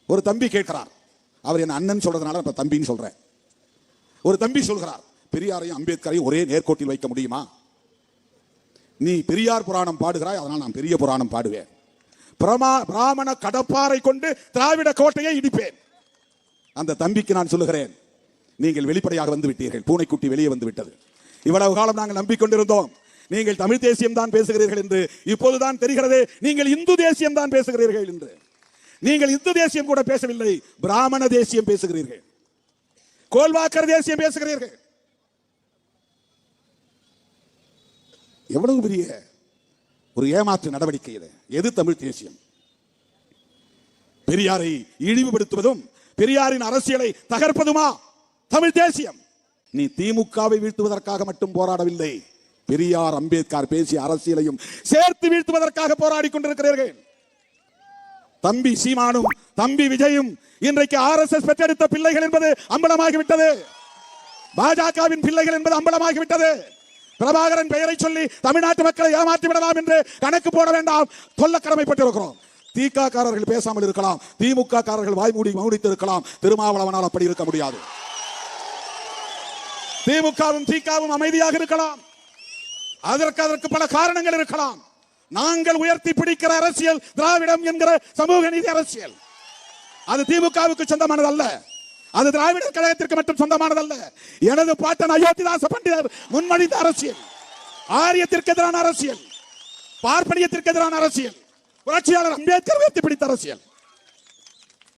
ஒரு தம்பி கேட்கிறார், அவர் என் அண்ணன் சொல்றதுனால இப்ப தம்பின்னு சொல்றேன். ஒரு தம்பி சொல்கிறார், பெரியாரையும் அம்பேத்கரையும் ஒரே நேர்கோட்டில் வைக்க முடியுமா? நீ பெரியார் புராணம் பாடுகிறாய், அதனால் நான் பெரிய புராணம் பாடுவேன். பிராமண கடப்பாரை கொண்டு திராவிட கோட்டையை இடிப்பேன். அந்த தம்பிக்கு நான் சொல்லுகிறேன், நீங்கள் வெளிப்படையாக வந்து விட்டீர்கள். பூனைக்குட்டி வெளியே வந்து விட்டது. இவ்வளவு காலம் நாங்கள் நம்பிக்கொண்டிருந்தோம் நீங்கள் தமிழ் தேசியம் தான் பேசுகிறீர்கள் என்று. இப்போதுதான் தெரிகிறது நீங்கள் இந்து தேசியம் தான் பேசுகிறீர்கள் என்று. நீங்கள் இந்து தேசியம் கூட பேசவில்லை, பிராமண தேசியம் பேசுகிறீர்கள், கோல்வாக்கர் தேசியம் பேசுகிறீர்கள். எவ்வளவு பெரிய ஒரு ஏமாற்று நடவடிக்கை இது. எது தமிழ் தேசியம்? பெரியாரை இழிவுபடுத்துவதும் பெரியாரின் அரசியலை தகர்ப்பதுமா தமிழ் தேசியம்? நீ திமுகவை வீழ்த்துவதற்காக மட்டும் போராடவில்லை, பெரியார் அம்பேத்கர் பேசிய அரசியலையும் சேர்த்து வீழ்த்துவதற்காக போராடி கொண்டிருக்கிறீர்கள். தம்பி சீமானும் தம்பி விஜயும் இன்றைக்கு RSS பெற்றெடுத்த பிள்ளைகள் என்பது அம்பலமாகிவிட்டது. பாஜகவின் பிள்ளைகள் என்பது அம்பலமாகிவிட்டது. பிரபாகரன் பெயரை சொல்லி தமிழ்நாட்டு மக்களை ஏமாற்றி விடலாம் என்று கணக்கு போட வேண்டாம், சொல்ல கடமைப்பட்டிருக்கிறோம். திக காரர்கள் பேசாமல் இருக்கலாம், திமுக காரர்கள் வாய்மூடி மௌனித்து இருக்கலாம், திருமாவளவனால் அப்படி இருக்க முடியாது. திமுகவும் திகவும் அமைதியாக இருக்கலாம், அதற்கு பல காரணங்கள் இருக்கலாம். நாங்கள் உயர்த்தி பிடிக்கிற அரசியல் திராவிடம் என்கிற சமூக நீதி அரசியல். அது திமுகவுக்கு சொந்தமானது அல்ல, அது திராவிட கழகத்திற்கு மட்டும் சொந்தமானதல்ல. எனது பாட்டன் அயோத்திதாச பண்டிதர் முன்மொழிந்த அரசியல், ஆரியத்திற்கு எதிரான அரசியல், பார்ப்பனியத்திற்கு எதிரான அரசியல், புரட்சியாளர் அம்பேத்கர் உயர்த்தி பிடித்த அரசியல்.